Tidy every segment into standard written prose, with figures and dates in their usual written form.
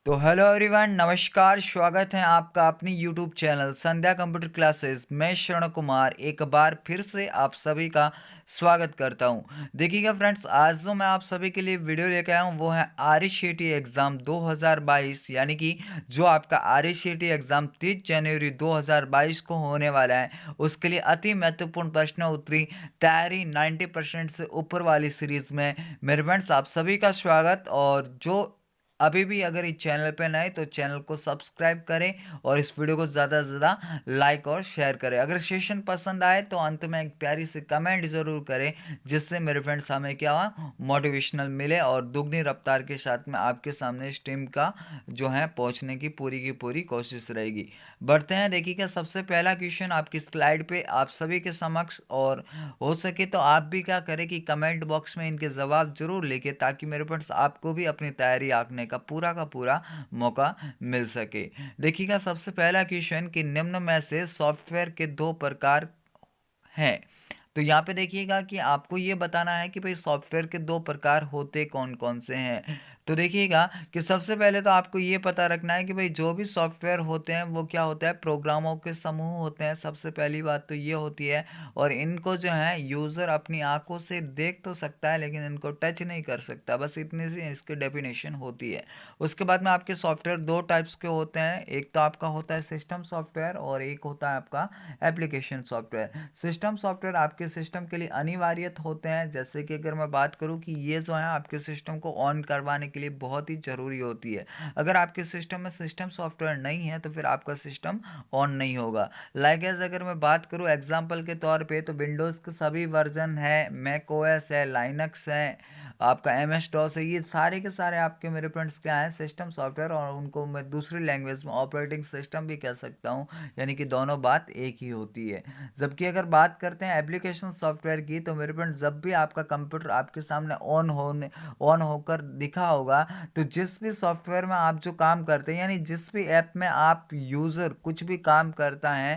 तो hello everyone, नमस्कार। स्वागत है आपका अपनी यूट्यूब चैनल संध्या कंप्यूटर क्लासेस में शरण कुमार एक बार फिर से आप सभी का स्वागत करता हूं। देखिएगा फ्रेंड्स, आज जो मैं आप सभी के लिए वीडियो लेके आया हूं वो है आरईसीटी एग्ज़ाम 2022, यानी कि जो आपका आरईसीटी एग्ज़ाम 30 जनवरी 2022 को होने वाला है, उसके लिए अति महत्वपूर्ण प्रश्न उत्तरी तैयारी 90% से ऊपर वाली सीरीज़ में मेरे फ्रेंड्स आप सभी का स्वागत। और जो अभी भी अगर इस चैनल पे नए तो चैनल को सब्सक्राइब करें और इस वीडियो को ज़्यादा से ज़्यादा लाइक और शेयर करें। अगर सेशन पसंद आए तो अंत में एक प्यारी सी कमेंट ज़रूर करें, जिससे मेरे फ्रेंड्स हमें क्या हुआ मोटिवेशनल मिले और दुगनी रफ्तार के साथ में आपके सामने स्ट्रीम का जो है पहुंचने की पूरी कोशिश रहेगी। बढ़ते हैं, देखिएगा सबसे पहला क्वेश्चन आपकी स्लाइड पे आप सभी के समक्ष। और हो सके तो आप भी क्या करें कि कमेंट बॉक्स में इनके जवाब जरूर लिखे, ताकि मेरे फ्रेंड्स आपको भी अपनी तैयारी आंकने का पूरा मौका मिल सके। देखिएगा सबसे पहला क्वेश्चन कि निम्न में से सॉफ्टवेयर के दो प्रकार हैं। तो यहाँ पे देखिएगा कि आपको ये बताना है कि भाई सॉफ्टवेयर के दो प्रकार होते कौन कौन से हैं। तो देखिएगा कि सबसे पहले तो आपको ये पता रखना है कि भाई जो भी सॉफ्टवेयर होते हैं वो क्या होता है, प्रोग्रामों के समूह होते हैं। सबसे पहली बात तो ये होती है। और इनको जो है यूज़र अपनी आंखों से देख तो सकता है, लेकिन इनको टच नहीं कर सकता। बस इतनी सी इसकी डेफिनेशन होती है। उसके बाद में आपके सॉफ्टवेयर दो टाइप्स के होते हैं। एक तो आपका होता है सिस्टम सॉफ्टवेयर और एक होता है आपका एप्लीकेशन सॉफ्टवेयर। सिस्टम सॉफ्टवेयर आपके सिस्टम के लिए अनिवार्य होते हैं। जैसे कि अगर मैं बात करूं कि ये जो है आपके सिस्टम को ऑन करवाने के लिए बहुत ही ज़रूरी होती है। अगर आपके सिस्टम में सिस्टम सॉफ्टवेयर नहीं है तो फिर आपका सिस्टम ऑन नहीं होगा। लाइक एज अगर मैं बात करूं एग्जांपल के तौर पे, तो विंडोज़ के सभी वर्जन है, मैक ओएस है, लाइनक्स है, आपका एम एस डॉस है, ये सारे के सारे आपके मेरे फ्रेंड्स क्या है सिस्टम सॉफ्टवेयर। और उनको मैं दूसरी लैंग्वेज में ऑपरेटिंग सिस्टम भी कह सकता हूँ, यानी कि दोनों बात एक ही होती है। जबकि अगर बात करते हैं एप्लीकेशन सॉफ्टवेयर की, तो मेरे फ्रेंड जब भी आपका कंप्यूटर आपके सामने ऑन होकर दिखा होगा, तो जिस भी सॉफ्टवेयर में आप जो काम करते हैं, यानी जिस भी ऐप में आप यूज़र कुछ भी काम करता है,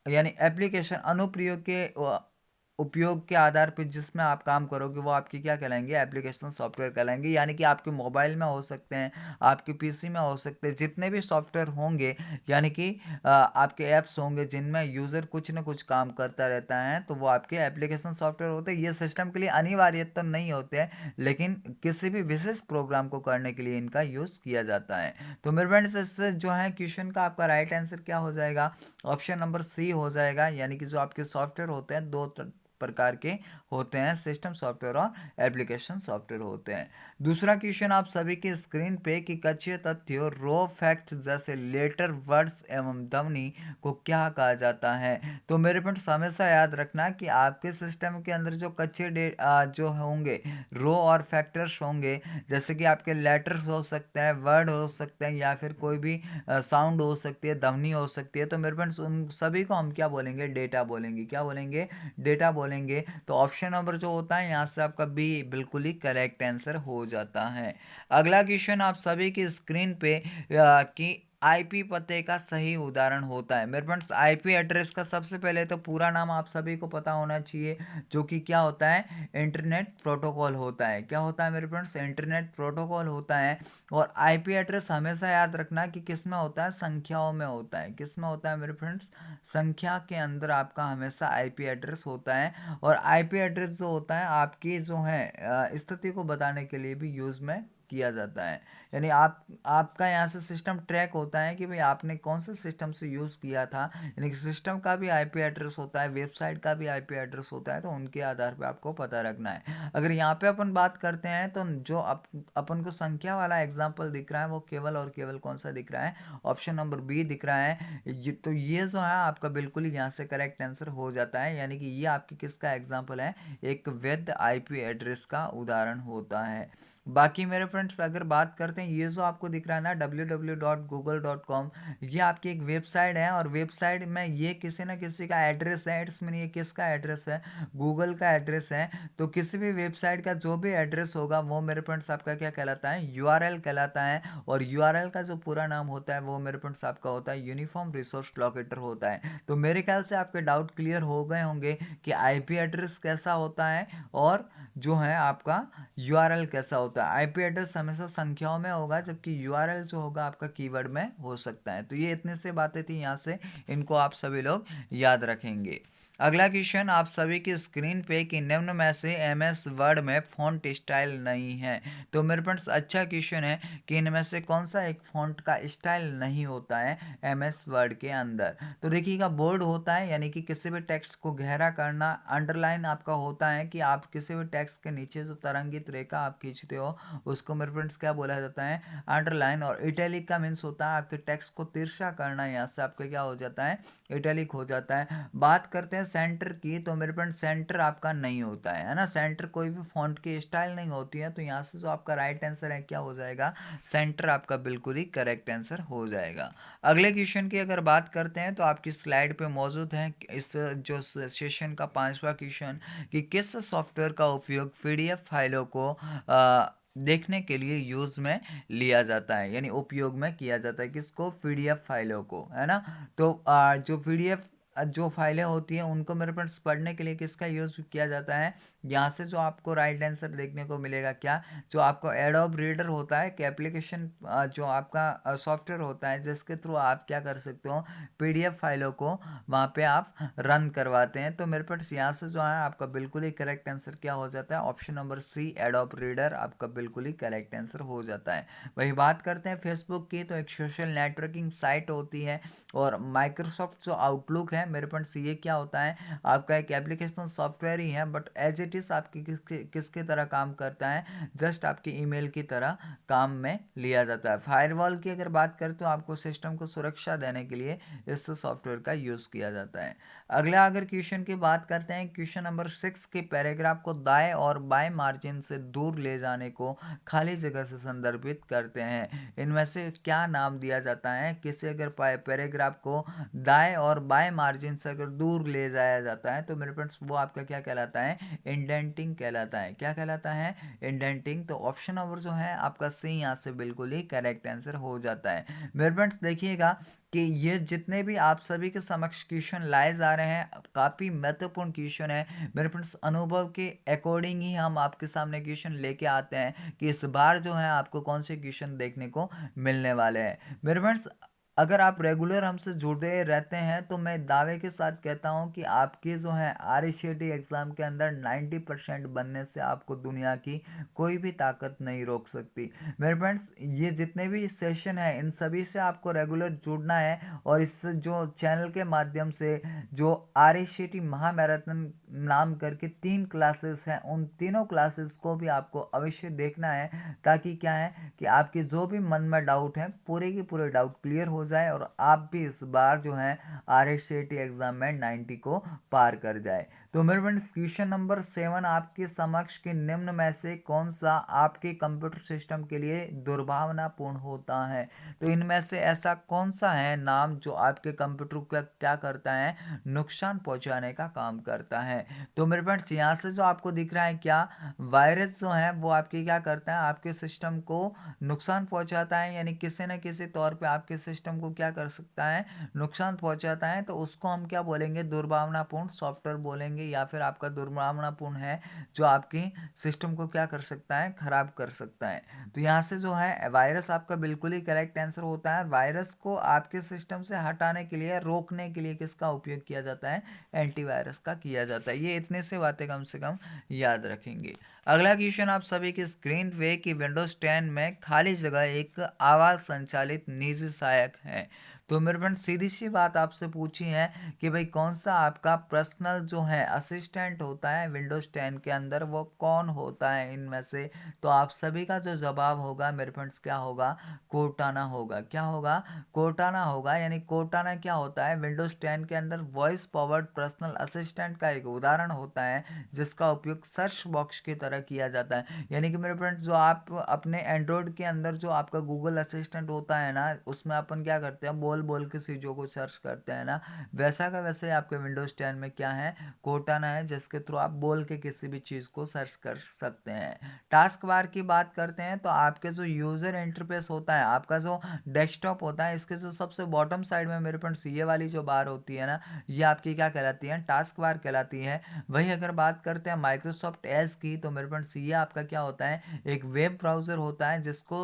यानी एप्लीकेशन अनुप्रयोग के उपयोग के आधार पर जिसमें आप काम करोगे वो आपकी क्या कहलाएंगे, एप्लीकेशन सॉफ्टवेयर कहलाएंगे। यानी कि आपके मोबाइल में हो सकते हैं, आपके पीसी में हो सकते हैं, जितने भी सॉफ्टवेयर होंगे, यानी कि आपके ऐप्स होंगे जिनमें यूज़र कुछ ना कुछ काम करता रहता है, तो वो आपके एप्लीकेशन सॉफ्टवेयर होते हैं। ये सिस्टम के लिए अनिवार्य तो नहीं होते हैं, लेकिन किसी भी विशेष प्रोग्राम को करने के लिए इनका यूज़ किया जाता है। तो मेरे फ्रेंड्स, इससे जो है क्वेश्चन का आपका राइट आंसर क्या हो जाएगा, ऑप्शन नंबर सी हो जाएगा। यानी कि जो आपके सॉफ्टवेयर होते हैं दो प्रकार के होते हैं, सिस्टम सॉफ्टवेयर और एप्लीकेशन सॉफ्टवेयर होते हैं। दूसरा क्वेश्चन आप सभी की स्क्रीन पे कि कच्चे तथ्यों रो फैक्ट जैसे लेटर वर्ड्स एवं ध्वनि को क्या कहा जाता है। तो मेरे फ्रेंड्स हमेशा याद रखना कि आपके सिस्टम के अंदर जो जो होंगे रो और फैक्टर्स होंगे, जैसे कि आपके लेटर्स हो सकते हैं, वर्ड हो सकते हैं, या फिर कोई भी साउंड हो सकती है, ध्वनि हो सकती है, तो मेरे फ्रेंड्स उन सभी को हम क्या बोलेंगे, डेटा बोलेंगे। क्या बोलेंगे, डेटा बोलेंगे। तो ऑप्शन नंबर जो होता है यहाँ से आपका बी बिल्कुल ही करेक्ट आंसर हो जाता है। अगला क्वेश्चन आप सभी की स्क्रीन पे कि आईपी पते का सही उदाहरण होता है। मेरे फ्रेंड्स आईपी एड्रेस का सबसे पहले तो पूरा नाम आप सभी को पता होना चाहिए, जो कि क्या होता है, इंटरनेट प्रोटोकॉल होता है। क्या होता है मेरे फ्रेंड्स, इंटरनेट प्रोटोकॉल होता है। और आईपी एड्रेस हमेशा याद रखना कि किस में होता है, संख्याओं में होता है। किस में होता है मेरे फ्रेंड्स, संख्या के अंदर आपका हमेशा आईपी एड्रेस होता है। और आईपी एड्रेस जो होता है आपकी जो है स्थिति को बताने के लिए भी यूज़ में किया जाता है। यानी आपका यहाँ से सिस्टम ट्रैक होता है कि भाई आपने कौन से सिस्टम से यूज़ किया था। यानी कि सिस्टम का भी आईपी एड्रेस होता है, वेबसाइट का भी आईपी एड्रेस होता है, तो उनके आधार पे आपको पता रखना है। अगर यहाँ पे अपन बात करते हैं तो जो अपन को संख्या वाला एग्जाम्पल दिख रहा है वो केवल और केवल कौन सा दिख रहा है, ऑप्शन नंबर बी दिख रहा है। तो ये जो है आपका बिल्कुल ही यहाँ से करेक्ट आंसर हो जाता है। यानी कि ये आपकी किसका एग्जाम्पल है, एक वैध आईपी एड्रेस का उदाहरण होता है। बाकी मेरे फ्रेंड्स अगर बात करते हैं, ये जो आपको दिख रहा है ना www.google.com, ये आपकी एक वेबसाइट है। और वेबसाइट में ये किसी ना किसी का एड्रेस है। इट्स मीन ये किसका एड्रेस है, गूगल का एड्रेस है। तो किसी भी वेबसाइट का जो भी एड्रेस होगा वो मेरे फ्रेंड्स आपका क्या कहलाता है, यूआरएल कहलाता है। और यूआरएल का जो पूरा नाम होता है वो मेरे फ्रेंड्स आपका होता है यूनिफॉर्म रिसोर्स लोकेटर होता है। तो मेरे ख्याल से आपके डाउट क्लियर हो गए होंगे कि आईपी एड्रेस कैसा होता है और जो है आपका यूआरएल कैसा होता है। आईपी एड्रेस हमेशा संख्याओं में होगा, जबकि यूआरएल जो होगा आपका कीवर्ड में हो सकता है। तो ये इतने से बातें थी यहाँ से, इनको आप सभी लोग याद रखेंगे। अगला क्वेश्चन आप सभी की स्क्रीन पे कि निम्न में से एमएस वर्ड में फॉन्ट स्टाइल नहीं है। तो मेरे फ्रेंड्स अच्छा क्वेश्चन है कि इनमें से कौन सा एक फॉन्ट का स्टाइल नहीं होता है एमएस वर्ड के अंदर। तो देखिएगा, बोल्ड होता है यानी कि किसी भी टेक्स्ट को गहरा करना। अंडरलाइन आपका होता है कि आप किसी भी टेक्स्ट के नीचे जो तरंगित रेखा आप खींचते हो उसको मेरे फ्रेंड्स क्या बोला जाता है, अंडरलाइन। और इटैलिक का मीन्स होता है आपके टेक्स्ट को तिरछा करना, यहाँ से आपका क्या हो जाता है, इटैलिक हो जाता है। बात करते हैं सेंटर की, तो मेरे फ्रेंड सेंटर आपका नहीं होता है ना, सेंटर कोई भी फॉन्ट की स्टाइल नहीं होती है। तो यहाँ से जो आपका राइट आंसर है क्या हो जाएगा, सेंटर आपका बिल्कुल ही करेक्ट आंसर हो जाएगा। अगले क्वेश्चन की अगर बात करते हैं तो आपकी स्लाइड पे मौजूद है इस जो सेशन का 5वां क्वेश्चन कि किस सॉफ्टवेयर का उपयोग पीडीएफ फाइलों को देखने के लिए यूज में लिया जाता है, यानी उपयोग में किया जाता है किसको, पीडीएफ फाइलों को, है ना। तो जो पीडीएफ जो फाइलें होती हैं उनको मेरे पास पढ़ने के लिए किसका यूज़ किया जाता है, यहाँ से जो आपको राइट आंसर देखने को मिलेगा क्या, जो आपको एडोब रीडर होता है कि एप्लीकेशन जो आपका सॉफ्टवेयर होता है जिसके थ्रू आप क्या कर सकते हो, पीडीएफ फाइलों को वहाँ पे आप रन करवाते हैं। तो मेरे पास यहाँ से जो है आपका बिल्कुल ही करेक्ट आंसर क्या हो जाता है, option number C Adobe Reader आपका बिल्कुल ही करेक्ट आंसर हो जाता है। वही बात करते हैं फेसबुक की, तो एक सोशल नेटवर्किंग साइट होती है। और माइक्रोसॉफ्ट जो आउटलुक है मेरे पास ये क्या होता है, आपका एक एप्लीकेशन सॉफ्टवेयर ही है, बट एज इट इज़ आपकी किसकी तरह काम करता है, जस्ट आपकी ईमेल की तरह काम में लिया जाता है। फायरवॉल की अगर बात करें तो आपको सिस्टम को सुरक्षा देने के लिए इस सॉफ्टवेयर का यूज़ किया जाता है। अगला अगर क्वेश्चन की बात करते हैं, क्वेश्चन नंबर 6 के पैराग्राफ को दाएं और बाएं मार्जिन से दूर ले जाने को खाली जगह से संदर्भित करते हैं। इनमें से क्या नाम दिया जाता है, किसी अगर पैराग्राफ को दाएं और बाएं मार्जिन से अगर दूर ले जाया जाता है तो मेरे फ्रेंड्स वो आपका क्या कहलाता है, इंडेंटिंग कहलाता है। क्या कहलाता है, इंडेंटिंग। तो ऑप्शन नंबर जो है आपका सी यहाँ से बिल्कुल ही करेक्ट आंसर हो जाता है। मेरे फ्रेंड्स देखिएगा कि ये जितने भी आप सभी के समक्ष क्वेश्चन लाए जा रहे हैं काफ़ी महत्वपूर्ण क्वेश्चन है मेरे फ्रेंड्स, अनुभव के अकॉर्डिंग ही हम आपके सामने क्वेश्चन लेके आते हैं कि इस बार जो है आपको कौन से क्वेश्चन देखने को मिलने वाले हैं। मेरे फ्रेंड्स अगर आप रेगुलर हमसे जुड़े रहते हैं तो मैं दावे के साथ कहता हूं कि आपके जो है आरएससीटी एग्ज़ाम के अंदर 90% बनने से आपको दुनिया की कोई भी ताकत नहीं रोक सकती। मेरे फ्रेंड्स ये जितने भी सेशन हैं इन सभी से आपको रेगुलर जुड़ना है, और इस जो चैनल के माध्यम से जो आरएससीटी महामैराथन नाम करके 3 क्लासेस हैं उन तीनों क्लासेस को भी आपको अवश्य देखना है, ताकि क्या है कि आपके जो भी मन में डाउट हैं पूरे के पूरे डाउट क्लियर हो जाए और आप भी इस बार जो है आरएससीटी एग्जाम में 90 को पार कर जाए। तो मेरे फ्रेंड्स क्वेश्चन नंबर 7 आपके समक्ष के निम्न में से कौन सा आपके कंप्यूटर सिस्टम के लिए दुर्भावनापूर्ण होता है। तो इनमें से ऐसा कौन सा है नाम जो आपके कंप्यूटर को क्या करता है, नुकसान पहुंचाने का काम करता है। तो मेरे फ्रेंड्स यहाँ से जो आपको दिख रहा है क्या, वायरस जो है वो आपके क्या करता है, आपके सिस्टम को नुकसान पहुंचाता है, यानी किसी न किसी तौर पे आपके सिस्टम को क्या कर सकता है, नुकसान पहुंचाता है। तो उसको हम क्या बोलेंगे, दुर्भावनापूर्ण सॉफ्टवेयर बोलेंगे, या फिर आपका दुर्भावनापूर्ण है जो आपकी सिस्टम को क्या कर सकता है, खराब कर सकता है। तो यहाँ से जो है वायरस आपका बिल्कुल ही करेक्ट आंसर होता है। वायरस को आपके सिस्टम से हटाने के लिए, रोकने के लिए किसका उपयोग किया जाता है, एंटीवायरस का किया जाता है। ये इतने से बातें कम से कम याद रखेंगे। अगला क्वेश्चन आप सभी की स्क्रीन पे कि विंडोज 10 में खाली जगह एक आवाज संचालित निजी सहायक है। तो मेरे फ्रेंड सीधी सी बात आपसे पूछी है कि भाई कौन सा आपका पर्सनल जो है असिस्टेंट होता है विंडोज 10 के अंदर, वो कौन होता है इनमें से। तो आप सभी का जो जवाब होगा मेरे फ्रेंड्स क्या होगा, कोर्टाना होगा। क्या होगा, कोर्टाना होगा। यानी कोर्टाना क्या होता है, विंडोज 10 के अंदर वॉइस पावर्ड पर्सनल असिस्टेंट का एक उदाहरण होता है जिसका उपयोग सर्च बॉक्स की तरह किया जाता है। यानी कि मेरे फ्रेंड्स जो आप अपने एंड्रॉयड के अंदर जो आपका गूगल असिस्टेंट होता है ना, उसमें अपन क्या करते हैं, बोल बोल के चीज़ों को सर्च करते हैं ना, वैसा का वैसे आपके विंडोज 10 में क्या है, कोर्टाना है, जिसके थ्रू आप बोल के किसी भी चीज़ को सर्च कर सकते हैं। टास्क बार की बात करते हैं तो आपके जो यूज़र इंटरफेस होता है, आपका जो डेस्कटॉप होता है, इसके जो सबसे बॉटम साइड में मेरे फ्रेंड्स ये वाली जो बार होती है ना, ये आपकी क्या कहलाती है, टास्क बार कहलाती है। वही अगर बात करते हैं माइक्रोसॉफ्ट एज की, तो मेरे मेरे फ्रेंड्स ये आपका क्या होता है, एक वेब ब्राउज़र होता है जिसको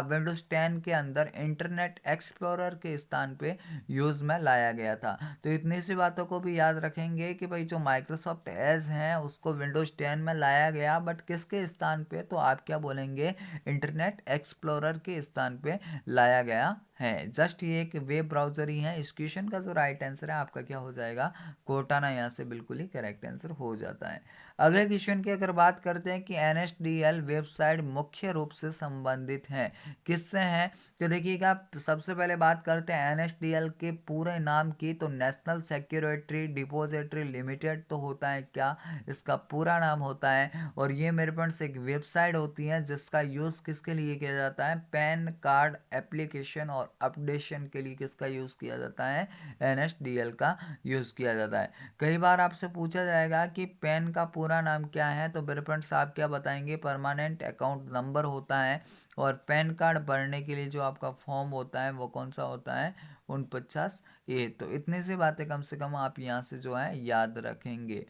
विंडोज़ 10 के अंदर इंटरनेट एक्सप्लोरर के स्थान पे यूज़ में लाया गया था। तो इतनी सी बातों को भी याद रखेंगे कि भाई जो माइक्रोसॉफ्ट एज है उसको विंडोज़ 10 में लाया गया, बट किसके स्थान पे, तो आप क्या बोलेंगे, इंटरनेट एक्सप्लोरर के स्थान पे लाया गया है। जस्ट ये एक वेब ब्राउज़र ही है। इस क्वेश्चन का जो राइट आंसर है आपका क्या हो जाएगा, कोर्टाना, यहाँ से बिल्कुल ही करेक्ट आंसर हो जाता है। अगले क्वेश्चन की अगर बात करते हैं कि NSDL वेबसाइट मुख्य रूप से संबंधित है, किससे है, तो देखिएगा सबसे पहले बात करते हैं NSDL के पूरे नाम की, तो नेशनल सिक्योरिटी डिपॉजिटरी लिमिटेड तो होता है क्या, इसका पूरा नाम होता है। और ये मेरे पास एक वेबसाइट होती है जिसका यूज़ किसके लिए किया जाता है, पैन कार्ड एप्लीकेशन और अपडेशन के लिए किसका यूज़ किया जाता है, NSDL का यूज़ किया जाता है। कई बार आपसे पूछा जाएगा कि पैन का पूरा नाम क्या है, तो मेरे फ्रेंड्स आप क्या बताएंगे, परमानेंट अकाउंट नंबर होता है। और पैन कार्ड भरने के लिए जो आपका फॉर्म होता है वो कौन सा होता है, 49A। तो इतनी सी बातें कम से कम आप यहाँ से जो है याद रखेंगे।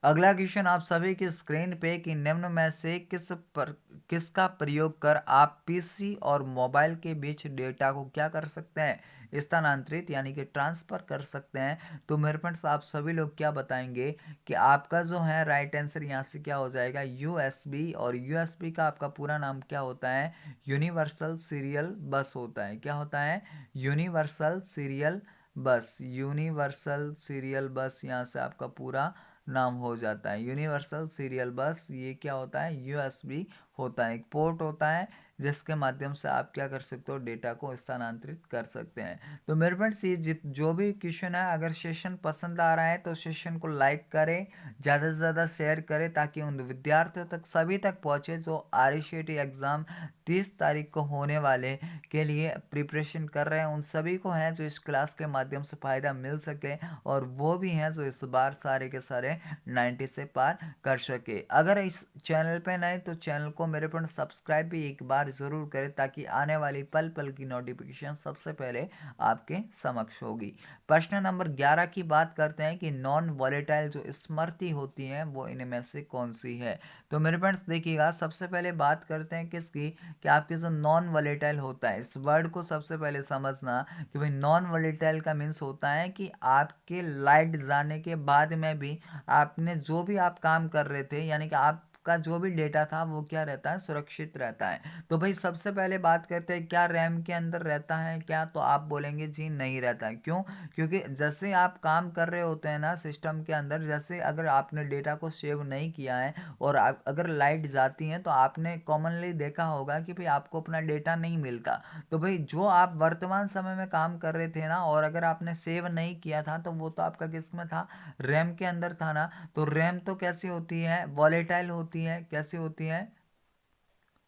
अगला क्वेश्चन आप सभी की स्क्रीन पे कि निम्न में से किसका प्रयोग कर आप पीसी और मोबाइल के बीच डेटा को क्या कर सकते हैं, स्थानांतरित यानी कि ट्रांसफर कर सकते हैं। तो मेरे फ्रेंड्स आप सभी लोग क्या बताएंगे कि आपका जो है राइट आंसर यहाँ से क्या हो जाएगा, यूएसबी। और यूएसबी का आपका पूरा नाम क्या होता है, यूनिवर्सल सीरियल बस होता है। क्या होता है, यूनिवर्सल सीरियल बस। यूनिवर्सल सीरियल बस यहाँ से आपका पूरा नाम हो जाता है, यूनिवर्सल सीरियल बस। ये क्या होता है, यूएसबी होता है, एक पोर्ट होता है जिसके माध्यम से आप क्या कर सकते हो, डेटा को स्थानांतरित कर सकते हैं। तो मेरे फ्रेंड्स ये जो भी क्वेश्चन है, अगर सेशन पसंद आ रहा है तो सेशन को लाइक करें, ज़्यादा से ज़्यादा शेयर करें, ताकि उन विद्यार्थियों तक सभी तक पहुँचे जो RCET एग्ज़ाम 30 तारीख को होने वाले के लिए प्रिपरेशन कर रहे हैं। उन सभी को है जो इस क्लास के माध्यम से फ़ायदा मिल सके, और वो भी हैं जो इस बार सारे के सारे 90 से पार कर सके। अगर इस चैनल पे नए तो चैनल को मेरे पर सब्सक्राइब भी एक बार ज़रूर करें, ताकि आने वाली पल पल की नोटिफिकेशन सबसे पहले आपके समक्ष होगी। प्रश्न नंबर 11 की बात करते हैं कि नॉन वॉलेटाइल जो स्मृति होती है वो इनमें से कौन सी है। तो मेरे फ्रेंड्स देखिएगा, सबसे पहले बात करते हैं किसकी, कि आपके जो नॉन वॉलेटाइल होता है, इस वर्ड को सबसे पहले समझना कि भाई नॉन वॉलेटाइल का मीन्स होता है कि आपके लाइट जाने के बाद में भी आपने जो भी आप काम कर रहे थे, यानी कि आपका जो भी डेटा था वो क्या रहता है, सुरक्षित रहता है। तो भाई सबसे पहले बात करते हैं क्या रैम के अंदर रहता है क्या, तो आप बोलेंगे जी नहीं रहता है। क्यों, क्योंकि जैसे आप काम कर रहे होते हैं ना सिस्टम के अंदर, जैसे अगर आपने डेटा को सेव नहीं किया है और अगर लाइट जाती है तो आपने कॉमनली देखा होगा कि भाई आपको अपना डेटा नहीं मिलता। तो भाई जो आप वर्तमान समय में काम कर रहे थे ना, और अगर आपने सेव नहीं किया था तो वो तो आपका किस में था, रैम के अंदर था ना। तो रैम तो कैसी होती है, वॉलेटाइल होती है। कैसी होती है,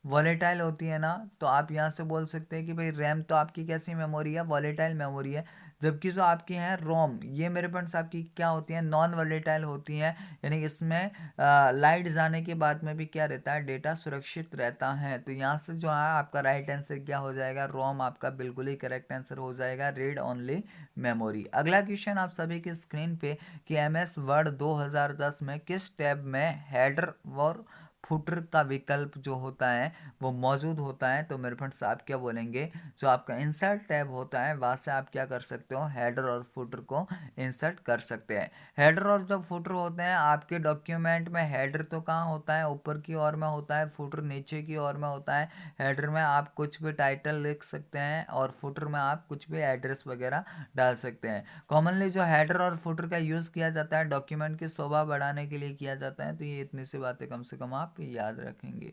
वॉलेटाइल होती है ना। तो आप यहाँ से बोल सकते हैं कि भाई रैम तो आपकी कैसी मेमोरी है, वॉलेटाइल मेमोरी है। जबकि जो आपकी है रोम, ये मेरे फ्रेंड्स आपकी क्या होती है, नॉन वॉलेटाइल होती है। यानी इसमें लाइट जाने के बाद में भी क्या रहता है, डेटा सुरक्षित रहता है। तो यहाँ से जो है आपका राइट आंसर क्या हो जाएगा, रोम आपका बिल्कुल ही करेक्ट आंसर हो जाएगा, रीड ओनली मेमोरी। अगला क्वेश्चन आप सभी की स्क्रीन पे कि MS वर्ड 2010 में किस टैब में हेडर और फुटर का विकल्प जो होता है वो मौजूद होता है। तो मेरे फ्रेंड्स आप क्या बोलेंगे, जो आपका इंसर्ट टैब होता है वहाँ से आप क्या कर सकते हो, हेडर और फुटर को इंसर्ट कर सकते हैं। हेडर और जब फुटर होते हैं आपके डॉक्यूमेंट में, हेडर तो कहाँ होता है, ऊपर की ओर में होता है, फुटर नीचे की ओर में होता है। हेडर में आप कुछ भी टाइटल लिख सकते हैं और फुटर में आप कुछ भी एड्रेस वगैरह डाल सकते हैं। कॉमनली जो हेडर और फुटर का यूज़ किया जाता है डॉक्यूमेंट की शोभा बढ़ाने के लिए किया जाता है। तो ये इतनी सी बातें कम से कम आप याद रखेंगे।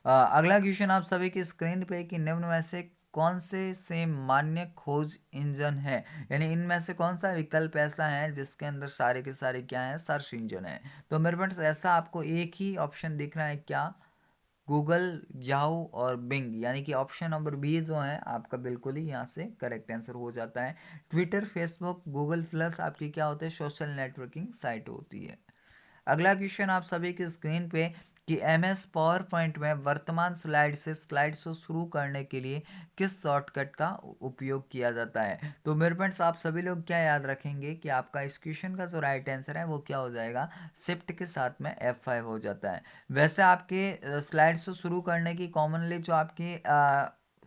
अगला क्वेश्चन आप सभी की स्क्रीन पे कि निम्न में से कौन से मान्य खोज इंजन है, यानी इनमें से कौन सा विकल्प ऐसा है जिसके अंदर सारे के सारे क्या है, सर्च इंजन है। तो मेरे पास ऐसा आपको एक ही ऑप्शन दिख रहा है क्या, गूगल, याहू और बिंग, यानी कि ऑप्शन नंबर बी जो है आपका बिल्कुल ही यहाँ से करेक्ट आंसर हो जाता है। ट्विटर, फेसबुक, गूगल प्लस आपकी क्या होते हैं, सोशल नेटवर्किंग साइट होती है। अगला क्वेश्चन आप सभी की स्क्रीन पे कि एमएस पावर पॉइंट में वर्तमान स्लाइड से स्लाइड शो शुरू करने के लिए किस शॉर्टकट का उपयोग किया जाता है। तो मेरे फ्रेंड्स, आप सभी लोग क्या याद रखेंगे कि आपका इस क्वेश्चन का जो राइट आंसर है वो क्या हो जाएगा, शिफ्ट के साथ में F5 हो जाता है। वैसे आपके स्लाइड शो शुरू करने की कॉमनली जो आपकी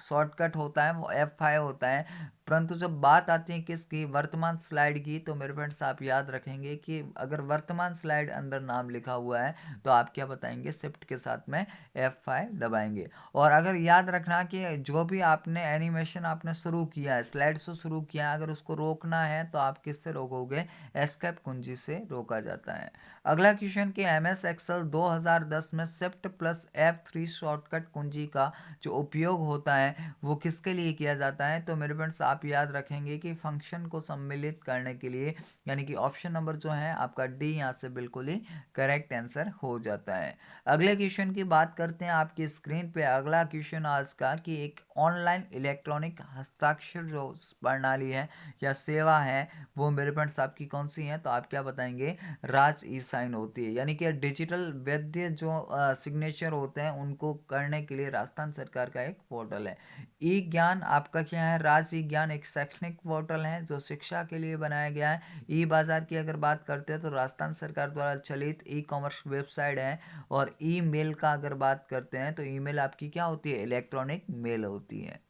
शॉर्टकट होता है वो F5 होता है, परंतु जब बात आती है किसकी, वर्तमान स्लाइड की, तो मेरे फ्रेंड्स आप याद रखेंगे कि अगर वर्तमान स्लाइड अंदर नाम लिखा हुआ है तो आप क्या बताएंगे, शिफ्ट के साथ में F5 दबाएंगे। और अगर याद रखना कि जो भी आपने एनिमेशन आपने शुरू किया है, स्लाइड शो शुरू किया है, अगर उसको रोकना है तो आप किससे रोकोगे, एस्केप कुंजी से रोका जाता है। अगला क्वेश्चन कि एम एस एक्सेल 2010 में शिफ्ट प्लस F3 शॉर्टकट कुंजी का जो उपयोग होता है वो किसके लिए किया जाता है। तो मेरे फ्रेंड्स, आप याद रखेंगे कि फंक्शन को सम्मिलित करने के लिए, यानी कि ऑप्शन नंबर जो है आपका डी यहाँ से बिल्कुल ही करेक्ट आंसर हो जाता है। अगले क्वेश्चन की बात करते हैं आपकी स्क्रीन पे। अगला क्वेश्चन आज का कि एक ऑनलाइन इलेक्ट्रॉनिक हस्ताक्षर जो प्रणाली है या सेवा है वो मेरे फ्रेंड्स आपकी कौन सी है, तो आप क्या बताएंगे, राज ई साइन होती है। यानी कि डिजिटल वैध जो सिग्नेचर होते हैं उनको करने के लिए राजस्थान सरकार का एक पोर्टल है। ई ज्ञान आपका क्या है, राज ई ज्ञान एक शैक्षणिक पोर्टल है जो शिक्षा के लिए बनाया गया है। ई बाजार की अगर बात करते हैं तो राजस्थान सरकार द्वारा चलित ई कॉमर्स वेबसाइट है। और ई मेल का अगर बात करते हैं तो ईमेल आपकी क्या होती है, इलेक्ट्रॉनिक मेल होती है।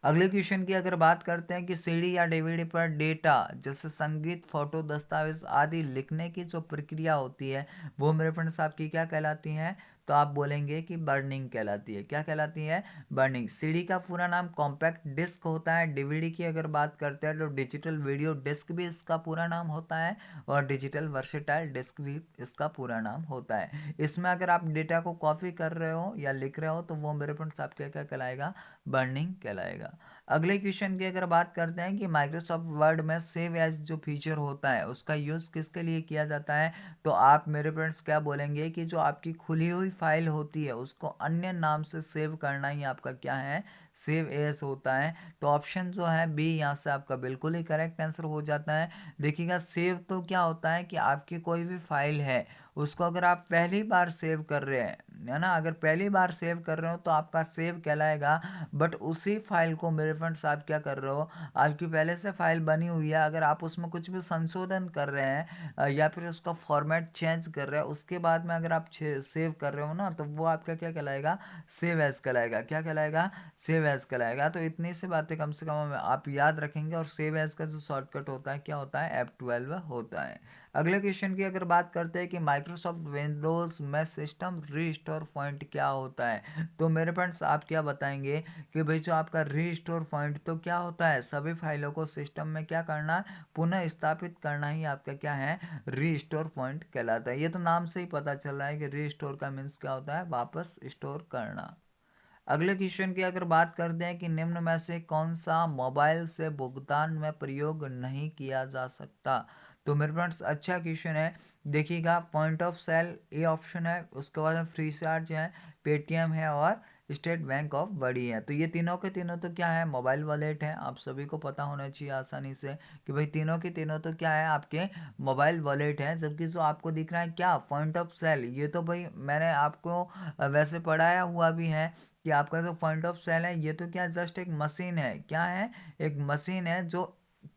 अगले क्वेश्चन की अगर बात करते हैं कि सीडी या डीवीडी पर डेटा जैसे संगीत, फोटो, दस्तावेज आदि लिखने की जो प्रक्रिया होती है वो मेरे फ्रेंड्स आपकी क्या कहलाती है, तो आप बोलेंगे कि बर्निंग कहलाती है। क्या कहलाती है, बर्निंग। सीडी का पूरा नाम कॉम्पैक्ट डिस्क होता है। डीवीडी की अगर बात करते हैं तो डिजिटल वीडियो डिस्क भी इसका पूरा नाम होता है। और डिजिटल वर्सेटाइल डिस्क भी इसका पूरा नाम होता है। इसमें अगर आप डेटा को कॉपी कर रहे हो या लिख रहे हो तो वो मेरे फ्रेंड्स आपका क्या कहलाएगा, बर्निंग कहलाएगा। अगले क्वेश्चन की अगर बात करते हैं कि माइक्रोसॉफ्ट वर्ड में सेव एज जो फीचर होता है उसका यूज़ किसके लिए किया जाता है, तो आप मेरे फ्रेंड्स क्या बोलेंगे कि जो आपकी खुली हुई फाइल होती है उसको अन्य नाम से सेव करना ही आपका क्या है, सेव एज होता है। तो ऑप्शन जो है बी यहाँ से आपका बिल्कुल ही करेक्ट आंसर हो जाता है। देखिएगा, सेव तो क्या होता है कि आपकी कोई भी फाइल है उसको अगर आप पहली बार सेव कर रहे हैं, है ना, अगर पहली बार सेव कर रहे हो तो आपका सेव कहलाएगा। बट उसी फाइल को मेरे फ्रेंड्स आप क्या कर रहे हो, आपकी पहले से फाइल बनी हुई है, अगर आप उसमें कुछ भी संशोधन कर रहे हैं या फिर उसका फॉर्मेट चेंज कर रहे हैं, उसके बाद में अगर आप सेव कर रहे हो ना, तो वो आपका क्या कहलाएगा, सेव एज कहलाएगा। क्या कहलाएगा, सेव एज कहलाएगा। तो इतनी सी बातें कम से कम आप याद रखेंगे। और सेव एज का जो शॉर्टकट होता है क्या होता है, F12 होता है। अगले क्वेश्चन की अगर बात करते हैं कि माइक्रोसॉफ्ट विंडोज में सिस्टम रीस्टोर पॉइंट क्या होता है, तो मेरे फ्रेंड्स आप क्या बताएंगे कि भाई जो आपका रीस्टोर पॉइंट तो क्या होता है, सभी फाइलों को सिस्टम में क्या करना, पुनः स्थापित करना ही आपका क्या है, रीस्टोर पॉइंट कहलाता है। ये तो नाम से ही पता चल रहा है कि रीस्टोर का मीन्स क्या होता है, वापस स्टोर करना। अगले क्वेश्चन की अगर बात करते हैं कि निम्न में से कौन सा मोबाइल से भुगतान में प्रयोग नहीं किया जा सकता, तो मेरे फ्रेंड्स अच्छा क्वेश्चन है। देखिएगा, point of sale A option है, उसके बाद में फ्री चार्ज है, पेटीएम है और स्टेट बैंक ऑफ बड़ी है। तो ये तीनों के तीनों तो क्या है, मोबाइल वॉलेट है। आप सभी को पता होना चाहिए आसानी से कि भाई तीनों के तीनों तो क्या है, आपके मोबाइल वॉलेट है। जबकि जो आपको दिख रहा है क्या, पॉइंट ऑफ सेल, ये तो भाई मैंने आपको वैसे पढ़ाया हुआ भी है कि आपका जो पॉइंट ऑफ सेल है ये तो क्या जस्ट एक मशीन है। क्या है, एक मशीन है जो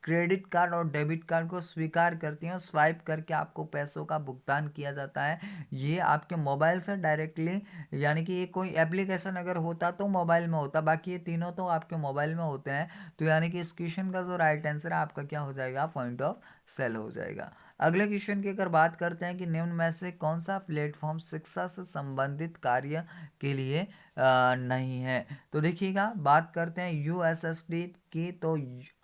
क्रेडिट कार्ड और डेबिट कार्ड को स्वीकार करती है, स्वाइप करके आपको पैसों का भुगतान किया जाता है। ये आपके मोबाइल से डायरेक्टली, यानी कि ये कोई एप्लीकेशन अगर होता तो मोबाइल में होता, बाकी ये तीनों तो आपके मोबाइल में होते हैं। तो यानी कि इस क्वेश्चन का जो राइट आंसर है आपका क्या हो जाएगा, पॉइंट ऑफ सेल हो जाएगा। अगले क्वेश्चन की अगर बात करते हैं कि निम्न में से कौन सा प्लेटफॉर्म शिक्षा से संबंधित कार्य के लिए नहीं है, तो देखिएगा, बात करते हैं यूएसएसडी की, तो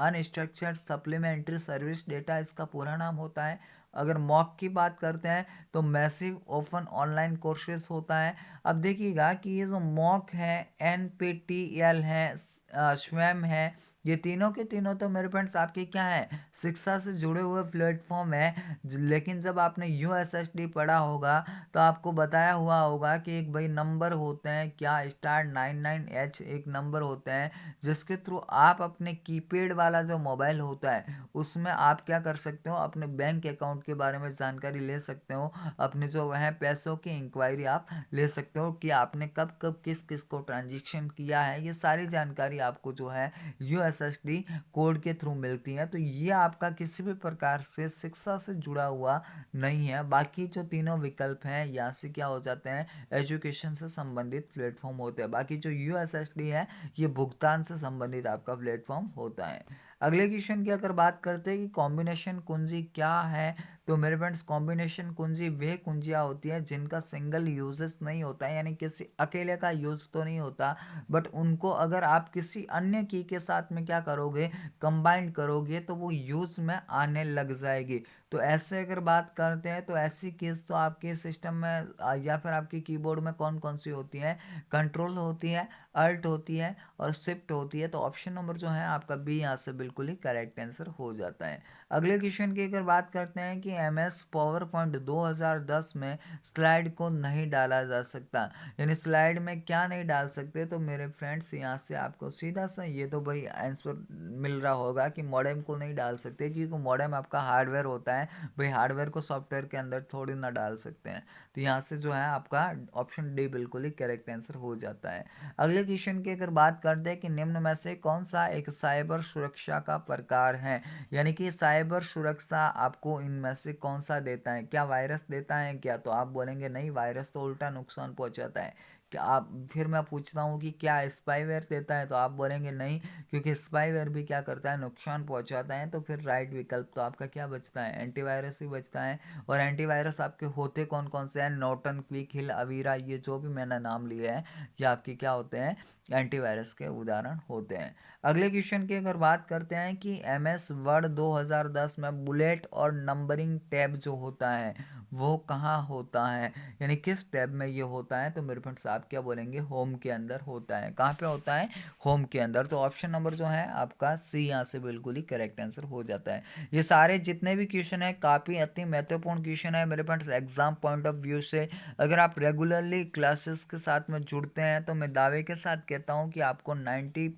अनस्ट्रक्चर्ड सप्लीमेंट्री सर्विस डेटा इसका पूरा नाम होता है। अगर मॉक की बात करते हैं तो मैसिव ओपन ऑनलाइन कोर्सेज होता है। अब देखिएगा कि ये जो मॉक है, एनपीटीईएल है, स्वयं है, ये तीनों के तीनों तो मेरे फ्रेंड्स आपके क्या है, शिक्षा से जुड़े हुए प्लेटफॉर्म है। लेकिन जब आपने यूएसएसडी पढ़ा होगा तो आपको बताया हुआ होगा कि एक भाई नंबर होते हैं, क्या स्टार 99H एक नंबर होते हैं, जिसके थ्रू आप अपने कीपैड वाला जो मोबाइल होता है उसमें आप क्या कर सकते हो, अपने बैंक अकाउंट के बारे में जानकारी ले सकते हो, अपने जो है पैसों की इंक्वायरी आप ले सकते हो कि आपने कब कब किस किस को ट्रांजेक्शन किया है। ये सारी जानकारी आपको जो है यूएसएसडी कोड के थ्रू मिलती है। तो ये आपका किसी भी प्रकार से शिक्षा से जुड़ा हुआ नहीं है। बाकी जो तीनों विकल्प हैं यहाँ से क्या हो जाते हैं, एजुकेशन से संबंधित प्लेटफॉर्म होते हैं। बाकी जो यूएसएसडी है ये भुगतान से संबंधित आपका प्लेटफॉर्म होता है। अगले क्वेश्चन की अगर बात करते हैं कि कॉम्बिनेशन कुंजी क्या है, तो मेरे फ्रेंड्स कॉम्बिनेशन कुंजी वे कुंजियाँ होती है जिनका सिंगल यूजेस नहीं होता है, यानी किसी अकेले का यूज तो नहीं होता, बट उनको अगर आप किसी अन्य की के साथ में क्या करोगे, कंबाइंड करोगे, तो वो यूज में आने लग जाएगी। तो ऐसे अगर बात करते हैं तो ऐसी कीज तो आपके सिस्टम में या फिर आपके कीबोर्ड में कौन कौन सी होती हैं, कंट्रोल होती है, अल्ट होती है और शिफ्ट होती है। तो ऑप्शन नंबर जो है आपका बी यहाँ से बिल्कुल ही करेक्ट आंसर हो जाता है। अगले क्वेश्चन की अगर बात करते हैं कि एम एस पावर पॉइंट 2010 में स्लाइड को नहीं डाला जा सकता, यानी स्लाइड में क्या नहीं डाल सकते, तो मेरे फ्रेंड्स यहाँ से आपको सीधा सा ये तो भाई आंसर मिल रहा होगा कि मॉडेम को नहीं डाल सकते, क्योंकि मॉडेम आपका हार्डवेयर होता है। भाई हार्डवेयर को सॉफ्टवेयर के अंदर थोड़ी ना डाल सकते हैं। तो यहाँ से जो है आपका ऑप्शन डी बिल्कुल ही करेक्ट आंसर हो जाता है। अगले क्वेश्चन की अगर बात करते हैं कि निम्न में से कौन सा एक साइबर सुरक्षा का प्रकार है, यानी कि साइबर सुरक्षा आपको इनमें से कौन सा देता है, क्या वायरस देता है क्या, तो आप बोलेंगे नहीं, वायरस तो उल्टा नुकसान पहुंचाता है। क्या आप, फिर मैं पूछता हूँ कि क्या स्पाईवेयर देता है, तो आप बोलेंगे नहीं, क्योंकि स्पाईवेयर भी क्या करता है, नुकसान पहुंचाता है। तो फिर राइट विकल्प तो आपका क्या बचता है, एंटीवायरस ही बचता है। और एंटीवायरस आपके होते कौन कौन से हैं, नॉर्टन, क्विक हिल, अवीरा, ये जो भी मैंने नाम लिए हैं ये आपके क्या होते हैं, एंटीवायरस के उदाहरण होते हैं। अगले क्वेश्चन की अगर बात करते हैं कि एम एस वर्ड 2010 में बुलेट और नंबरिंग टैब जो होता है वो कहाँ होता है, यानी किस टैब में ये होता है, तो मेरे फ्रेंड्स आप क्या बोलेंगे, होम के अंदर होता है। कहाँ पे होता है, होम के अंदर। तो ऑप्शन नंबर जो है आपका सी यहाँ से बिल्कुल ही करेक्ट आंसर हो जाता है। ये सारे जितने भी क्वेश्चन है काफ़ी अति महत्वपूर्ण क्वेश्चन है मेरे friends exam point of view से। अगर आप रेगुलरली क्लासेस के साथ में जुड़ते हैं तो मैं दावे के साथ कहता हूँ कि आपको 90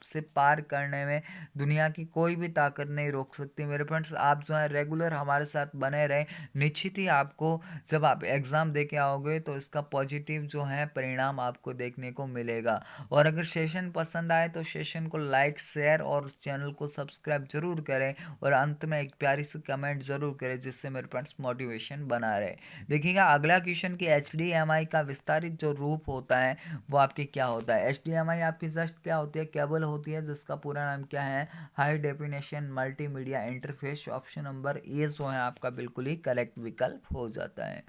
से पार करने में दुनिया की कोई भी ताकत नहीं रोक सकती मेरे फ्रेंड्स। आप जो है रेगुलर हमारे साथ बने रहें, निश्चित ही आपको जब आप एग्ज़ाम दे के आओगे तो इसका पॉजिटिव जो है परिणाम आपको देखने को मिलेगा। और अगर सेशन पसंद आए तो सेशन को लाइक, शेयर और चैनल को सब्सक्राइब जरूर करें, और अंत में एक प्यारी सी कमेंट जरूर करें जिससे मेरे फ्रेंड्स मोटिवेशन बना रहे। देखिएगा अगला क्वेश्चन कि HDMI का विस्तारित जो रूप होता है वो आपके क्या होता है। HDMI आपकी जस्ट क्या होती है, केबल होती है जिसका पूरा नाम क्या है, high definition multimedia interface. Option number A जो है आपका बिल्कुल ही करेक्ट विकल्प हो जाता है।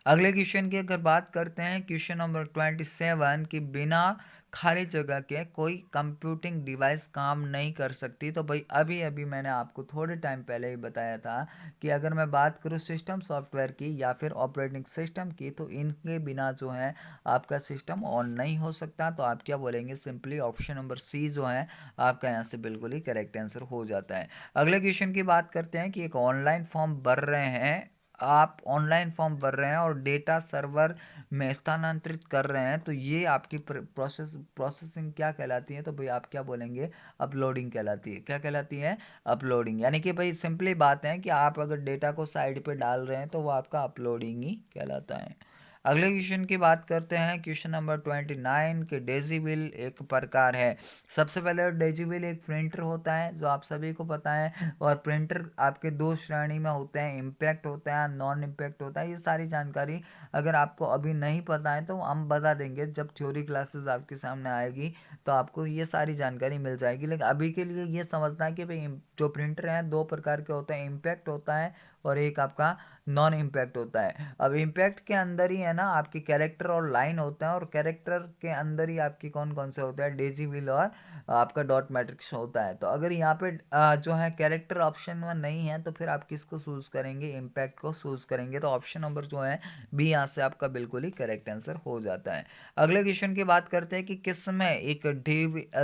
अगले क्वेश्चन की अगर बात करते हैं, क्वेश्चन नंबर 27 कि बिना खाली जगह के कोई कंप्यूटिंग डिवाइस काम नहीं कर सकती, तो भाई अभी अभी मैंने आपको थोड़े टाइम पहले ही बताया था कि अगर मैं बात करूँ सिस्टम सॉफ्टवेयर की या फिर ऑपरेटिंग सिस्टम की, तो इनके बिना जो है आपका सिस्टम ऑन नहीं हो सकता। तो आप क्या बोलेंगे, सिंपली ऑप्शन नंबर सी जो है आपका यहाँ से बिल्कुल ही करेक्ट आंसर हो जाता है। अगले क्वेश्चन की बात करते हैं कि एक ऑनलाइन फॉर्म भर रहे हैं, आप ऑनलाइन फॉर्म भर रहे हैं और डेटा सर्वर में स्थानांतरित कर रहे हैं, तो ये आपकी प्रोसेसिंग क्या कहलाती है, तो भाई आप क्या बोलेंगे, अपलोडिंग कहलाती है। क्या कहलाती है, अपलोडिंग। यानी कि भाई सिंपली बात है कि आप अगर डेटा को साइड पे डाल रहे हैं तो वो आपका अपलोडिंग ही कहलाता है। अगले क्वेश्चन की बात करते हैं, क्वेश्चन नंबर 29 के डेजीबिल एक प्रकार है। सबसे पहले डेजीबिल एक प्रिंटर होता है जो आप सभी को पता है, और प्रिंटर आपके दो श्रेणी में होते हैं, इम्पैक्ट होता है, नॉन इम्पैक्ट होता है। ये सारी जानकारी अगर आपको अभी नहीं पता है तो हम बता देंगे जब थ्योरी क्लासेस आपके सामने आएगी, तो आपको ये सारी जानकारी मिल जाएगी। लेकिन अभी के लिए ये समझना है कि भाई जो प्रिंटर हैं दो प्रकार के होते हैं, इम्पैक्ट होता है और एक आपका नॉन इम्पैक्ट होता है। अब इम्पैक्ट के अंदर ही है ना आपकी कैरेक्टर और लाइन होते हैं, और कैरेक्टर के अंदर ही आपकी कौन कौन से होते हैं, डेजी व्हील और आपका डॉट मैट्रिक्स होता है। तो अगर यहाँ पे जो है कैरेक्टर ऑप्शन में नहीं है तो फिर आप किसको चूज करेंगे, इम्पैक्ट को चूज करेंगे। तो ऑप्शन नंबर जो है बी यहाँ से आपका बिल्कुल ही करेक्ट आंसर हो जाता है। अगले क्वेश्चन की बात करते हैं कि किस में एक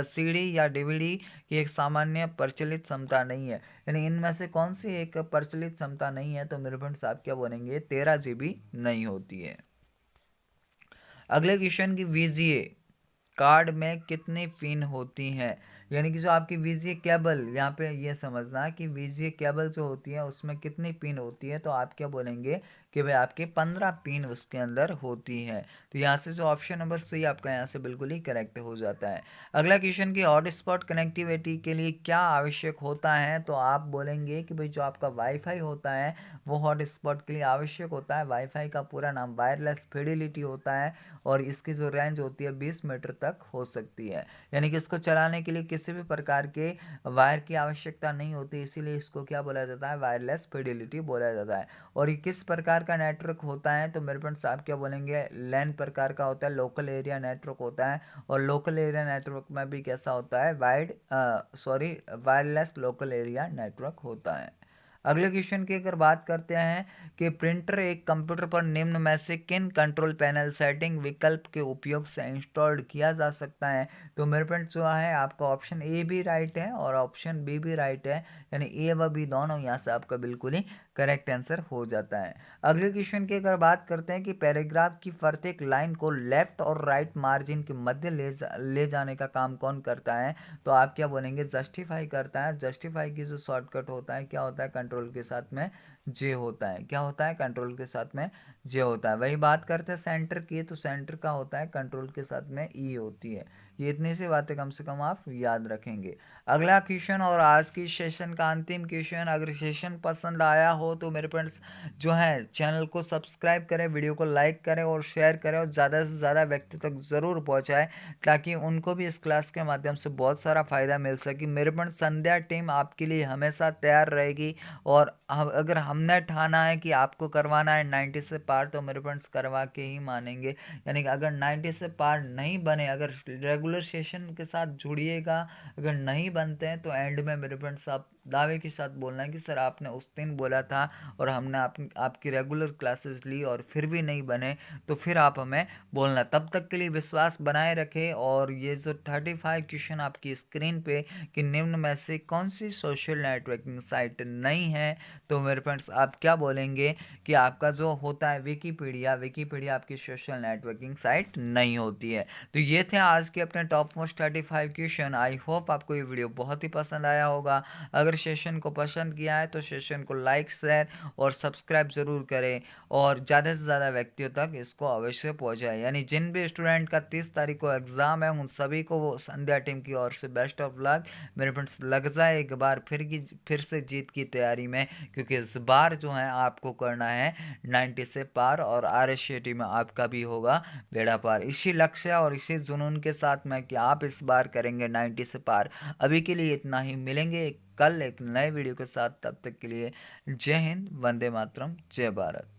सीडी या डीवीडी की एक सामान्य प्रचलित क्षमता नहीं है, यानी इनमें से कौन सी एक प्रचलित क्षमता नहीं है। तो मेरे फ्रेंड्स आप क्या बोलेंगे, 13 GB नहीं होती है। अगले क्वेश्चन की वीजीए कार्ड में कितनी पिन होती हैं, यानी कि जो आपकी वीजीए केबल, यहाँ पे ये समझना है कि वीजीए केबल जो होती है उसमें कितनी पिन होती है। तो आप क्या बोलेंगे कि भाई आपके 15 पिन उसके अंदर होती है। तो यहाँ से जो ऑप्शन नंबर सी आपका यहाँ से बिल्कुल ही करेक्ट हो जाता है। अगला क्वेश्चन की हॉटस्पॉट कनेक्टिविटी के लिए क्या आवश्यक होता है। तो आप बोलेंगे कि भाई जो आपका वाईफाई होता है वो हॉटस्पॉट के लिए आवश्यक होता है। वाईफाई का पूरा नाम वायरलेस फिडिलिटी होता है, और इसकी जो रेंज होती है 20 मीटर तक हो सकती है, यानी कि इसको चलाने के लिए किसी भी प्रकार के वायर की आवश्यकता नहीं होती, इसीलिए इसको क्या बोला जाता है, वायरलेस फिडिलिटी बोला जाता है। और ये किस प्रकार का नेटवर्क होता है। तो मेरे फ्रेंड्स आप क्या बोलेंगे, लैन प्रकार का होता है, लोकल एरिया नेटवर्क होता है। और लोकल एरिया नेटवर्क में भी कैसा होता है, वायरलेस लोकल एरिया नेटवर्क होता है। अगले क्वेश्चन की अगर बात करते हैं कि प्रिंटर एक कंप्यूटर पर निम्न में से किन कंट्रोल पैनल सेटिंग विकल्प के उपयोग से इंस्टॉल्ड किया जा सकता है। तो मेरे फ्रेंड्स जो है आपका ऑप्शन ए भी राइट है और ऑप्शन बी भी राइट है, यानी ए व बी दोनों यहाँ से आपका बिल्कुल ही करेक्ट आंसर हो जाता है। अगले क्वेश्चन की अगर बात करते हैं कि पैराग्राफ की प्रत्येक लाइन को लेफ्ट और राइट मार्जिन के मध्य ले जाने का काम कौन करता है। तो आप क्या बोलेंगे, जस्टिफाई करता है। जस्टिफाई की जो शॉर्टकट होता है क्या होता है, कंट्रोल के साथ में जे होता है। क्या होता है, कंट्रोल के साथ में जे होता है। वही बात करते हैं सेंटर की, तो सेंटर का होता है कंट्रोल के साथ में ई होती है। ये इतनी सी बातें कम से कम आप याद रखेंगे। अगला क्वेश्चन और आज की सेशन का अंतिम क्वेश्चन, अगर सेशन पसंद आया हो तो मेरे फ्रेंड्स जो है चैनल को सब्सक्राइब करें, वीडियो को लाइक करें और शेयर करें, और ज़्यादा से ज़्यादा व्यक्ति तक ज़रूर पहुँचाएँ ताकि उनको भी इस क्लास के माध्यम से बहुत सारा फ़ायदा मिल सके। मेरे फ्रेंड्स संध्या टीम आपके लिए हमेशा तैयार रहेगी, और अगर हमने ठाना है कि आपको करवाना है 90 से पार, तो मेरे फ्रेंड्स करवा के ही मानेंगे। यानी कि अगर 90 से पार नहीं बने, अगर रेगुलर सेशन के साथ जुड़िएगा, अगर नहीं बनते हैं तो एंड में मेरे फ्रेंड्स आप दावे के साथ बोलना है कि सर आपने उस दिन बोला था और हमने आपकी रेगुलर क्लासेस ली और फिर भी नहीं बने, तो फिर आप हमें बोलना। तब तक के लिए विश्वास बनाए रखें। और ये जो 35 क्वेश्चन आपकी स्क्रीन पे कि निम्न में से कौन सी सोशल नेटवर्किंग साइट नहीं है, तो मेरे फ्रेंड्स आप क्या बोलेंगे कि आपका जो होता है विकीपीडिया, विकीपीडिया आपकी सोशल नेटवर्किंग साइट नहीं होती है। तो ये थे आज के अपने top most 35 question. I hope आपको ये वीडियो बहुत ही पसंद आया होगा। अगर सेशन को पसंद किया है तो सेशन को लाइक, शेयर और सब्सक्राइब ज़रूर करें, और ज़्यादा से ज़्यादा व्यक्तियों तक इसको अवश्य पहुँचाएं। यानी जिन भी स्टूडेंट का 30 तारीख को एग्ज़ाम है उन सभी को वो संध्या टीम की ओर से बेस्ट ऑफ लक। मेरे फ्रेंड्स लग जाए एक बार फिर से जीत की तैयारी में, क्योंकि इस बार जो है आपको करना है 90 से पार, और RSCT में आपका भी होगा बेड़ा पार। इसी लक्ष्य और इसी जुनून के साथ में कि आप इस बार करेंगे 90 से पार। अभी के लिए इतना ही, मिलेंगे कल एक नए वीडियो के साथ। तब तक के लिए जय हिंद, वंदे मातरम, जय भारत।